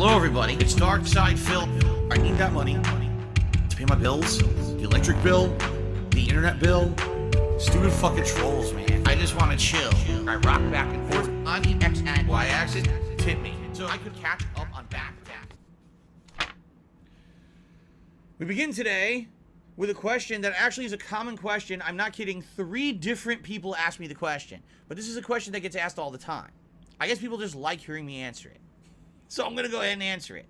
Hello, everybody. It's Dark Side Phil. I need that money to pay my bills, the electric bill, the internet bill. Stupid fucking trolls, man. I just want to chill. I rock back and forth on the X and Y axis. Tip me so I could catch up on back attack. We begin today with a question that actually is a common question. I'm not kidding. 3 different people asked me the question, but this is a question that gets asked all the time. I guess people just like hearing me answer it. So I'm going to go ahead and answer it.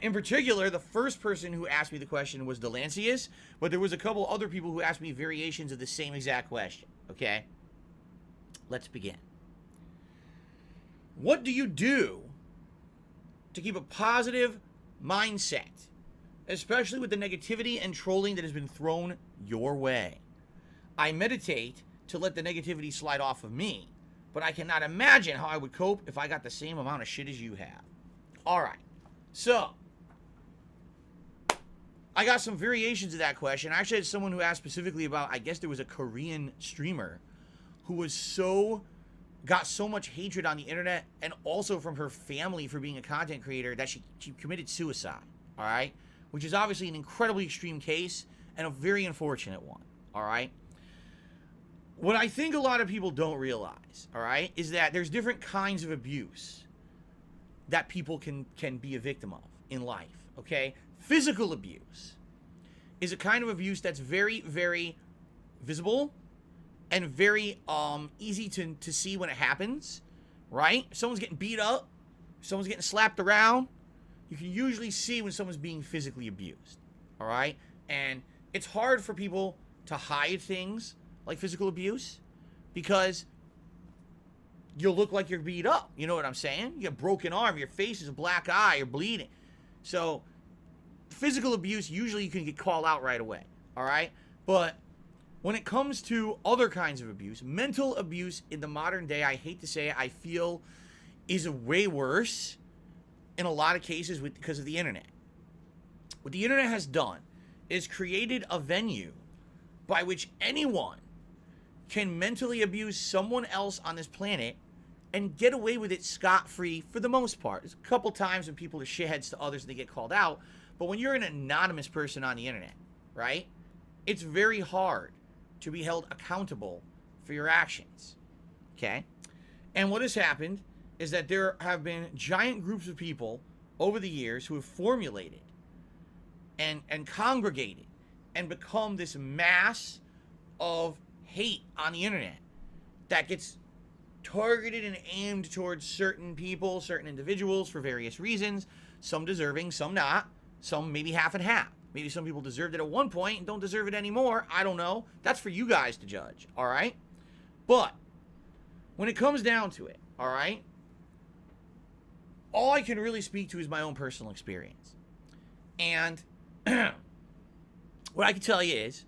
In particular, the first person who asked me the question was Delancius, but there was a couple other people who asked me variations of the same exact question. Okay? Let's begin. What do you do to keep a positive mindset, especially with the negativity and trolling that has been thrown your way? I meditate to let the negativity slide off of me, but I cannot imagine how I would cope if I got the same amount of shit as you have. Alright, so I got some variations of that question. I actually had someone who asked specifically about, I guess there was a Korean streamer who was got so much hatred on the internet and also from her family for being a content creator that she committed suicide. Alright, which is obviously an incredibly extreme case and a very unfortunate one. Alright. What I think a lot of people don't realize, all right, is that there's different kinds of abuse that people can be a victim of in life, okay? Physical abuse is a kind of abuse that's very, very visible and very easy to see when it happens, right? If someone's getting beat up, if someone's getting slapped around, you can usually see when someone's being physically abused, all right? And it's hard for people to hide things like physical abuse, because you'll look like you're beat up. You know what I'm saying? You have a broken arm, your face is a black eye, you're bleeding. So, physical abuse, usually you can get called out right away, all right? But when it comes to other kinds of abuse, mental abuse in the modern day, I hate to say it, I feel is way worse in a lot of cases because of the internet. What the internet has done is created a venue by which anyone can mentally abuse someone else on this planet and get away with it scot-free for the most part. There's a couple times when people are shitheads to others and they get called out, but when you're an anonymous person on the internet, right, it's very hard to be held accountable for your actions, okay? And what has happened is that there have been giant groups of people over the years who have formulated and congregated and become this mass of hate on the internet that gets targeted and aimed towards certain people, certain individuals for various reasons, some deserving, some not, some maybe half and half. Maybe some people deserved it at one point and don't deserve it anymore. I don't know. That's for you guys to judge, all right? But when it comes down to it, all right, all I can really speak to is my own personal experience. And what I can tell you is,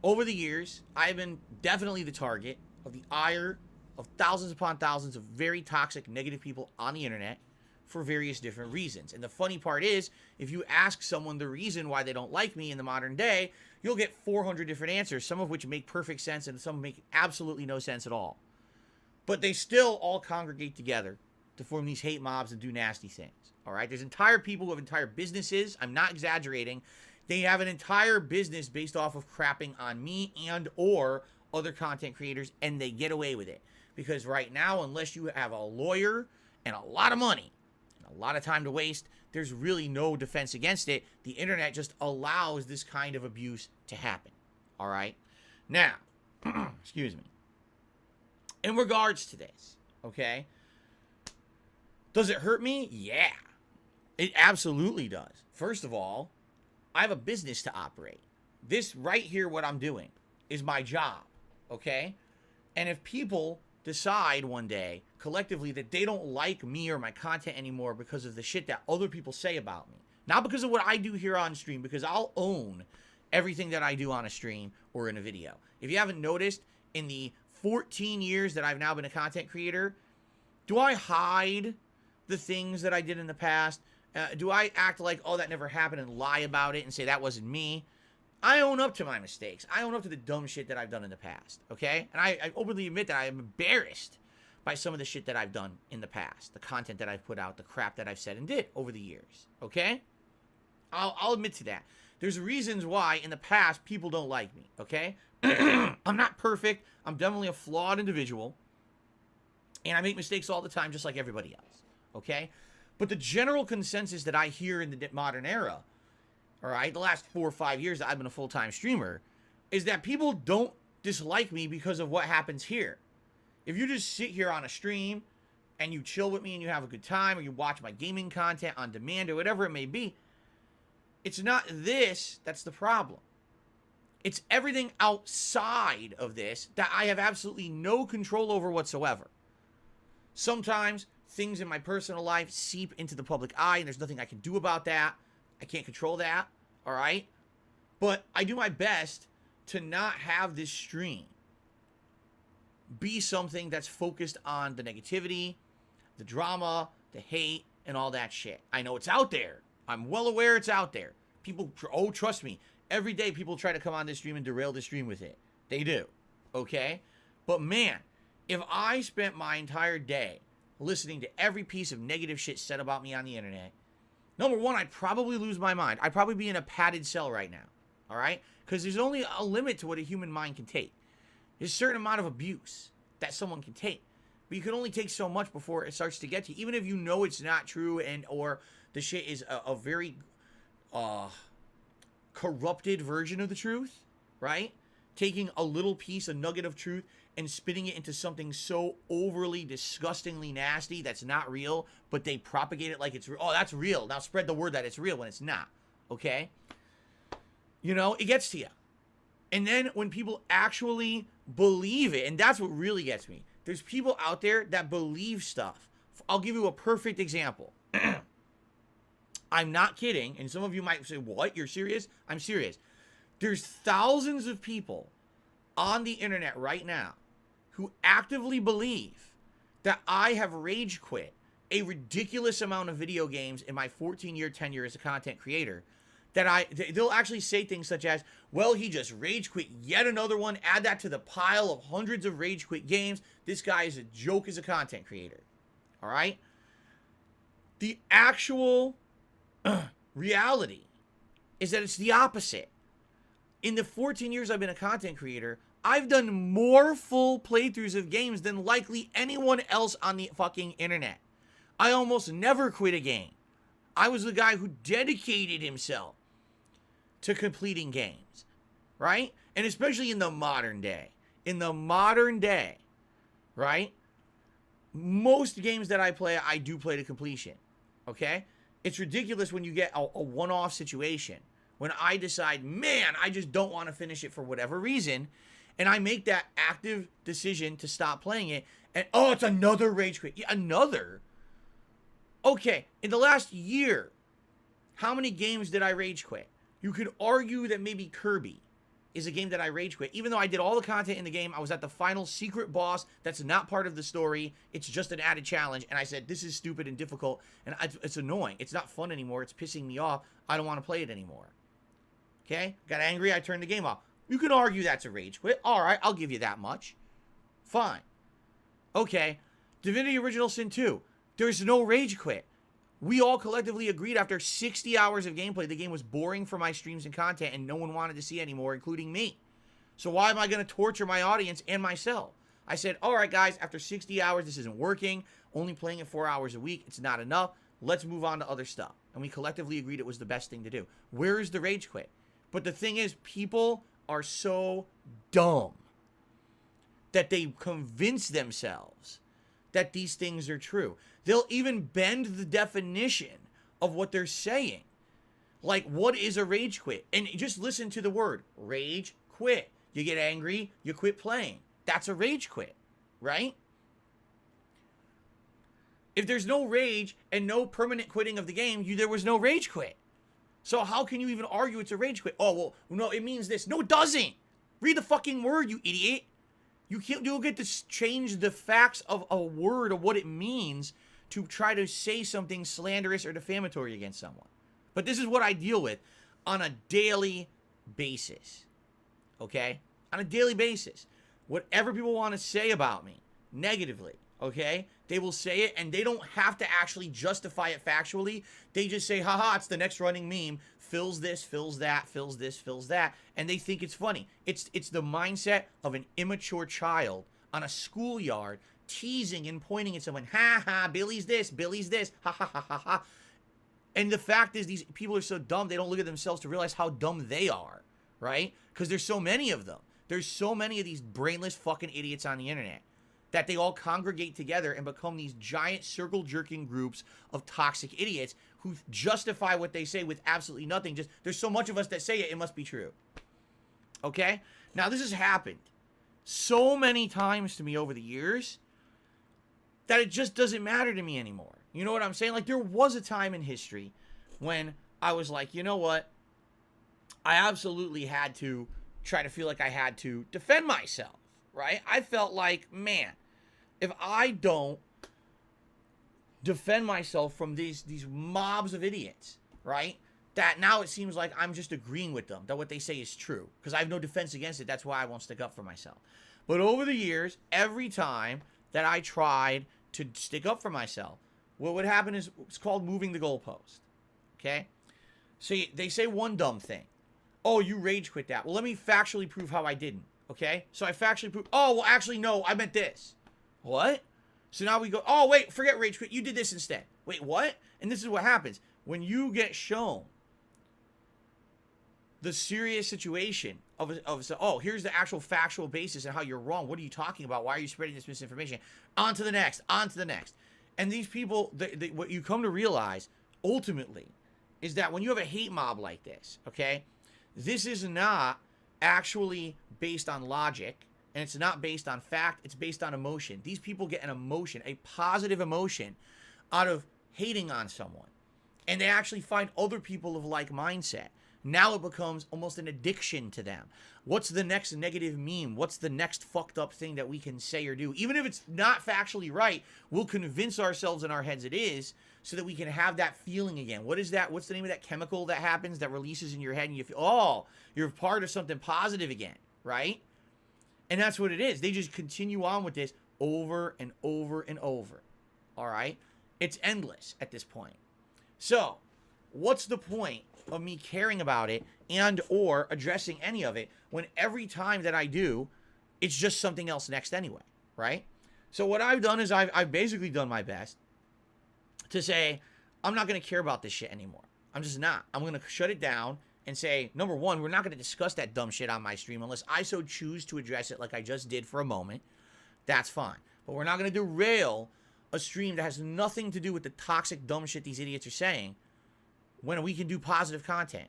over the years, I've been definitely the target of the ire of thousands upon thousands of very toxic, negative people on the internet for various different reasons. And the funny part is, if you ask someone the reason why they don't like me in the modern day, you'll get 400 different answers, some of which make perfect sense and some make absolutely no sense at all. But they still all congregate together to form these hate mobs and do nasty things. All right? There's entire people who have entire businesses. I'm not exaggerating. They have an entire business based off of crapping on me and or other content creators, and they get away with it. Because right now, unless you have a lawyer and a lot of money and a lot of time to waste, there's really no defense against it. The internet just allows this kind of abuse to happen. All right? Now, excuse me. In regards to this, okay? Does it hurt me? Yeah. It absolutely does. First of all, I have a business to operate. This right here, what I'm doing, is my job, okay? And if people decide one day, collectively, that they don't like me or my content anymore because of the shit that other people say about me, not because of what I do here on stream, because I'll own everything that I do on a stream or in a video. If you haven't noticed, in the 14 years that I've now been a content creator, do I hide the things that I did in the past? Do I act like, oh, that never happened and lie about it and say that wasn't me? I own up to my mistakes. I own up to the dumb shit that I've done in the past, okay? And I openly admit that I am embarrassed by some of the shit that I've done in the past, the content that I've put out, the crap that I've said and did over the years, okay? I'll admit to that. There's reasons why in the past people don't like me, okay? I'm not perfect. I'm definitely a flawed individual. And I make mistakes all the time just like everybody else, okay? But the general consensus that I hear in the modern era, all right, the last 4 or 5 years that I've been a full-time streamer, is that people don't dislike me because of what happens here. If you just sit here on a stream and you chill with me and you have a good time, or you watch my gaming content on demand or whatever it may be, it's not this that's the problem. It's everything outside of this that I have absolutely no control over whatsoever. Sometimes things in my personal life seep into the public eye and there's nothing I can do about that. I can't control that, all right? But I do my best to not have this stream be something that's focused on the negativity, the drama, the hate, and all that shit. I know it's out there. I'm well aware it's out there. People, oh, trust me, every day people try to come on this stream and derail the stream with it. They do, okay? But man, if I spent my entire day listening to every piece of negative shit said about me on the internet, number one, I'd probably lose my mind. I'd probably be in a padded cell right now, all right? Because there's only a limit to what a human mind can take. There's a certain amount of abuse that someone can take. But you can only take so much before it starts to get to you. Even if you know it's not true and or the shit is a very corrupted version of the truth, right? Taking a little piece, a nugget of truth, and spitting it into something so overly, disgustingly nasty that's not real, but they propagate it like it's real. Oh, that's real. Now spread the word that it's real when it's not, okay? You know, it gets to you. And then when people actually believe it, and that's what really gets me. There's people out there that believe stuff. I'll give you a perfect example. I'm not kidding, and some of you might say, what? You're serious? I'm serious. There's thousands of people on the internet right now who actively believe that I have rage quit a ridiculous amount of video games in my 14-year tenure as a content creator. That they'll actually say things such as, well, he just rage quit yet another one. Add that to the pile of hundreds of rage quit games. This guy is a joke as a content creator. All right? The actual reality is that it's the opposite. In the 14 years I've been a content creator, I've done more full playthroughs of games than likely anyone else on the fucking internet. I almost never quit a game. I was the guy who dedicated himself to completing games, right? And especially in the modern day. In the modern day, right? Most games that I play, I do play to completion, okay? It's ridiculous when you get a one-off situation. When I decide, man, I just don't want to finish it for whatever reason, and I make that active decision to stop playing it, and oh, it's another rage quit. Yeah, another? Okay, in the last year, how many games did I rage quit? You could argue that maybe Kirby is a game that I rage quit. Even though I did all the content in the game, I was at the final secret boss that's not part of the story. It's just an added challenge. And I said, this is stupid and difficult. And it's annoying. It's not fun anymore. It's pissing me off. I don't want to play it anymore. Okay? Got angry. I turned the game off. You can argue that's a rage quit. All right, I'll give you that much. Fine. Okay. Divinity Original Sin 2. There's no rage quit. We all collectively agreed after 60 hours of gameplay, the game was boring for my streams and content, and no one wanted to see anymore, including me. So why am I going to torture my audience and myself? I said, all right, guys, after 60 hours, this isn't working. Only playing it 4 hours a week. It's not enough. Let's move on to other stuff. And we collectively agreed it was the best thing to do. Where is the rage quit? But the thing is, people are so dumb that they convince themselves that these things are true. They'll even bend the definition of what they're saying. Like, what is a rage quit? And just listen to the word, rage quit. You get angry, you quit playing. That's a rage quit, right? If there's no rage and no permanent quitting of the game, there was no rage quit. So how can you even argue it's a rage quit? Oh, well, no, it means this. No, it doesn't. Read the fucking word, you idiot. You'll get to change the facts of a word of what it means to try to say something slanderous or defamatory against someone. But this is what I deal with on a daily basis. Okay? On a daily basis. Whatever people want to say about me negatively, Okay? They will say it, and they don't have to actually justify it factually. They just say, haha, it's the next running meme. Fills this, fills that, fills this, fills that. And they think it's funny. It's the mindset of an immature child on a schoolyard teasing and pointing at someone. Ha ha, Billy's this, ha ha ha ha ha. And the fact is, these people are so dumb, they don't look at themselves to realize how dumb they are, right? Because there's so many of them. There's so many of these brainless fucking idiots on the internet that they all congregate together and become these giant circle-jerking groups of toxic idiots who justify what they say with absolutely nothing. Just, there's so much of us that say it, it must be true. Okay? Now, this has happened so many times to me over the years that it just doesn't matter to me anymore. You know what I'm saying? Like, there was a time in history when I was like, you know what? I absolutely had to try to feel like I had to defend myself, right? I felt like, man, if I don't defend myself from these mobs of idiots, right? That now it seems like I'm just agreeing with them, that what they say is true. Because I have no defense against it. That's why I won't stick up for myself. But over the years, every time that I tried to stick up for myself, what would happen is it's called moving the goalpost. Okay? So they say one dumb thing. Oh, you rage quit that. Well, let me factually prove how I didn't. Okay? So I factually prove, oh, well, actually, no, I meant this. What? So now we go, oh, wait, forget rage quit. You did this instead. Wait, what? And this is what happens. When you get shown the serious situation of oh, here's the actual factual basis and how you're wrong. What are you talking about? Why are you spreading this misinformation? On to the next, on to the next. And these people, what you come to realize, ultimately, is that when you have a hate mob like this, okay, this is not actually based on logic, and it's not based on fact, it's based on emotion. These people get an emotion, a positive emotion, out of hating on someone. And they actually find other people of like mindset. Now it becomes almost an addiction to them. What's the next negative meme? What's the next fucked up thing that we can say or do? Even if it's not factually right, we'll convince ourselves in our heads it is, so that we can have that feeling again. What is that? What's the name of that chemical that happens that releases in your head and you feel, oh, you're part of something positive again, right? And that's what it is. They just continue on with this over and over and over. All right? It's endless at this point. So, what's the point of me caring about it and or addressing any of it when every time that I do, it's just something else next anyway, right? So what I've done is I've basically done my best to say, I'm not going to care about this shit anymore. I'm just not. I'm going to shut it down and say, number one, we're not going to discuss that dumb shit on my stream unless I so choose to address it like I just did for a moment. That's fine. But we're not going to derail a stream that has nothing to do with the toxic dumb shit these idiots are saying when we can do positive content.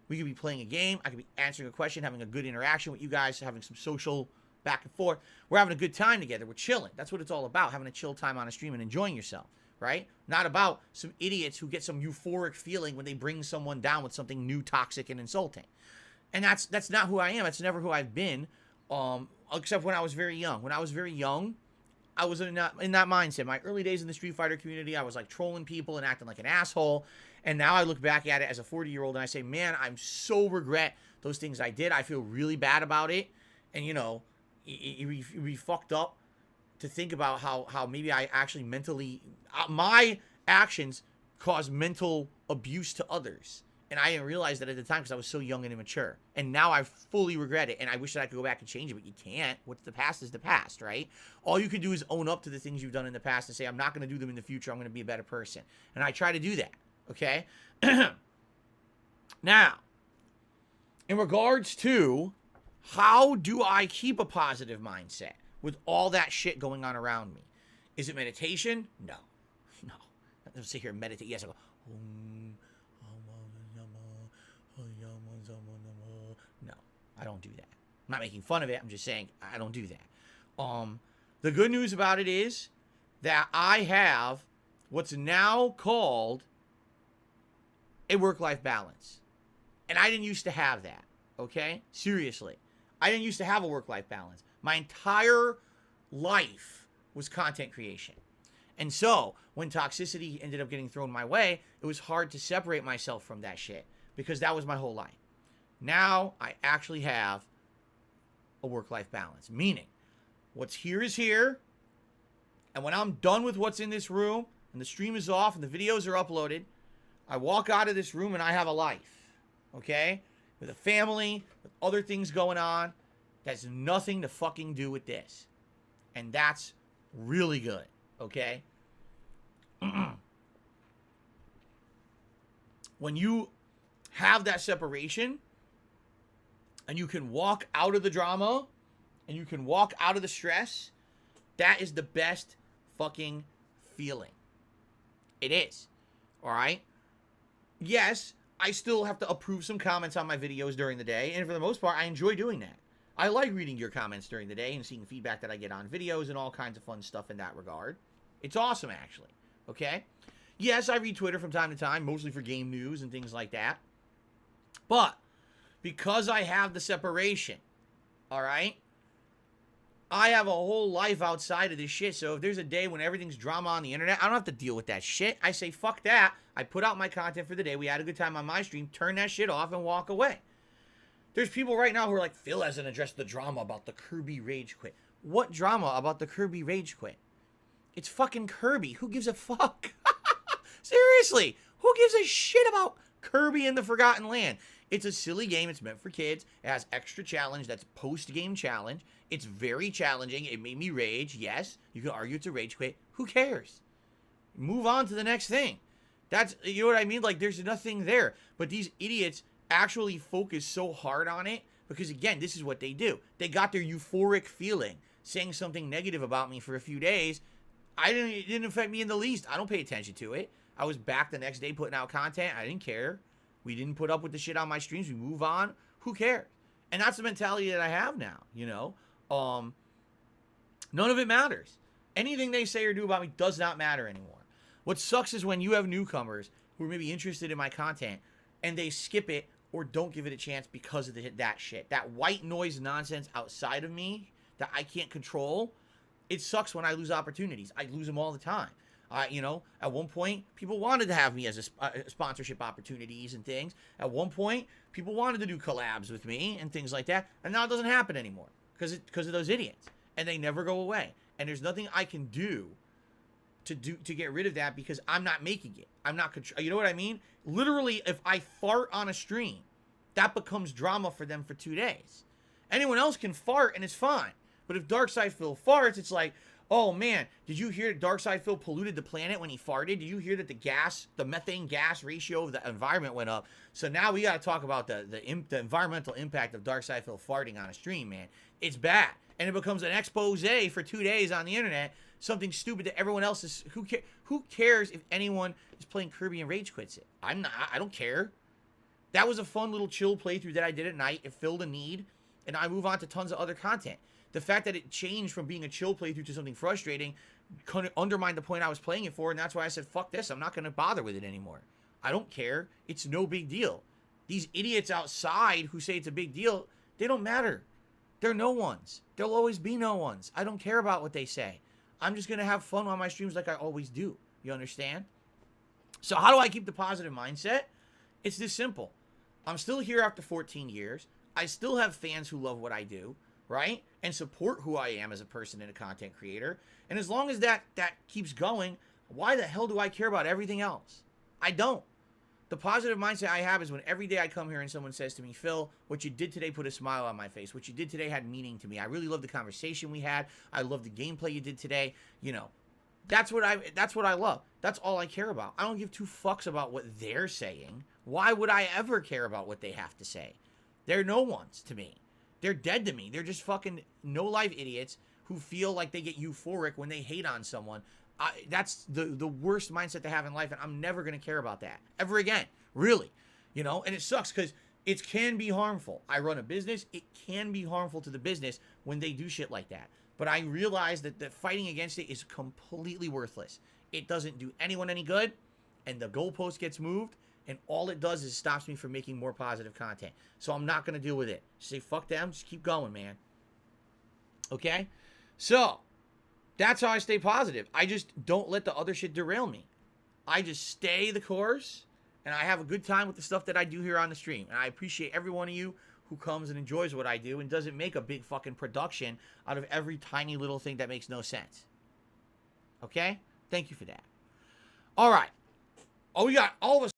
We could be playing a game. I could be answering a question, having a good interaction with you guys, having some social back and forth. We're having a good time together. We're chilling. That's what it's all about, having a chill time on a stream and enjoying yourself, right? Not about some idiots who get some euphoric feeling when they bring someone down with something new, toxic, and insulting. And that's not who I am. That's never who I've been, except when I was very young. When I was very young, I was in that mindset. My early days in the Street Fighter community, I was like trolling people and acting like an asshole. And now I look back at it as a 40-year-old and I say, man, I'm so regret those things I did. I feel really bad about it. And, you know, it'd be fucked up to think about how maybe I actually mentally, my actions caused mental abuse to others. And I didn't realize that at the time because I was so young and immature. And now I fully regret it. And I wish that I could go back and change it, but you can't. What's the past is the past, right? All you can do is own up to the things you've done in the past and say, I'm not going to do them in the future. I'm going to be a better person. And I try to do that. Okay? Now, in regards to how do I keep a positive mindset with all that shit going on around me? Is it meditation? No. No. I don't sit here and meditate. Yes, I go, no, I don't do that. I'm not making fun of it. I'm just saying I don't do that. The good news about it is that I have what's now called a work-life balance. And I didn't used to have that, okay? Seriously. I didn't used to have a work-life balance. My entire life was content creation. And so, when toxicity ended up getting thrown my way, it was hard to separate myself from that shit because that was my whole life. Now, I actually have a work-life balance, meaning what's here is here, And when I'm done with what's in this room, and the stream is off, and the videos are uploaded, I walk out of this room and I have a life. Okay? With a family, with other things going on. That's nothing to fucking do with this. And that's really good. Okay? When you have that separation, and you can walk out of the drama, and you can walk out of the stress, that is the best fucking feeling. It is. Alright? Yes, I still have to approve some comments on my videos during the day, and for the most part, I enjoy doing that. I like reading your comments during the day and seeing feedback that I get on videos and all kinds of fun stuff in that regard. It's awesome, actually. Okay? Yes, I read Twitter from time to time, mostly for game news and things like that. But, because I have the separation, alright? I have a whole life outside of this shit, so if there's a day when everything's drama on the internet, I don't have to deal with that shit. I say, fuck that. I put out my content for the day. We had a good time on my stream. Turn that shit off and walk away. There's people right now who are like, Phil hasn't addressed the drama about the Kirby Rage Quit. What drama about the Kirby Rage Quit? It's fucking Kirby. Who gives a fuck? Seriously. Who gives a shit about Kirby and the Forgotten Land? It's a silly game. It's meant for kids. It has extra challenge. That's post-game challenge. It's very challenging. It made me rage. Yes, you can argue it's a rage quit. Who cares? Move on to the next thing. That's, you know what I mean? Like, there's nothing there. But these idiots actually focus so hard on it because, again, this is what they do. They got their euphoric feeling. Saying something negative about me for a few days, it didn't affect me in the least. I don't pay attention to it. I was back the next day putting out content. I didn't care. We didn't put up with the shit on my streams. We move on. Who cares? And that's the mentality that I have now, you know? None of it matters. Anything they say or do about me does not matter anymore. What sucks is when you have newcomers who are maybe interested in my content and they skip it or don't give it a chance because of that shit. That white noise nonsense outside of me that I can't control. It sucks when I lose opportunities. I lose them all the time. You know, at one point, people wanted to have me as a sponsorship opportunities and things. At one point, people wanted to do collabs with me and things like that. And now it doesn't happen anymore because of those idiots. And they never go away. And there's nothing I can do to get rid of that because I'm not making it. I'm not, you know what I mean? Literally, if I fart on a stream, that becomes drama for them for 2 days. Anyone else can fart and it's fine. But if Darkside Phil farts, it's like, oh man, did you hear that Darkside Phil polluted the planet when he farted? Did you hear that the methane gas ratio of the environment went up? So now we got to talk about the environmental impact of Darkside Phil farting on a stream, man. It's bad. And it becomes an expose for 2 days on the internet. Something stupid that everyone else is, who cares if anyone is playing Kirby and Rage Quits it? I don't care. That was a fun little chill playthrough that I did at night. It filled a need. And I move on to tons of other content. The fact that it changed from being a chill playthrough to something frustrating kind of undermined the point I was playing it for, and that's why I said, fuck this, I'm not going to bother with it anymore. I don't care. It's no big deal. These idiots outside who say it's a big deal, they don't matter. They're no ones. There'll always be no ones. I don't care about what they say. I'm just going to have fun on my streams like I always do. You understand? So how do I keep the positive mindset? It's this simple. I'm still here after 14 years. I still have fans who love what I do, right? And support who I am as a person and a content creator. And as long as that keeps going, why the hell do I care about everything else? I don't. The positive mindset I have is when every day I come here and someone says to me, Phil, what you did today put a smile on my face. What you did today had meaning to me. I really love the conversation we had. I love the gameplay you did today. You know, that's what I love. That's all I care about. I don't give two fucks about what they're saying. Why would I ever care about what they have to say? They're no ones to me. They're dead to me. They're just fucking no-life idiots who feel like they get euphoric when they hate on someone. That's the worst mindset to have in life, and I'm never going to care about that ever again. Really. You know, and it sucks because it can be harmful. I run a business. It can be harmful to the business when they do shit like that. But I realize that fighting against it is completely worthless. It doesn't do anyone any good, and the goalpost gets moved, and all it does is stops me from making more positive content. So I'm not going to deal with it. Just say, fuck them. Just keep going, man. Okay? So, that's how I stay positive. I just don't let the other shit derail me. I just stay the course, and I have a good time with the stuff that I do here on the stream. And I appreciate every one of you who comes and enjoys what I do and doesn't make a big fucking production out of every tiny little thing that makes no sense. Okay? Thank you for that. All right. Oh, we got all of a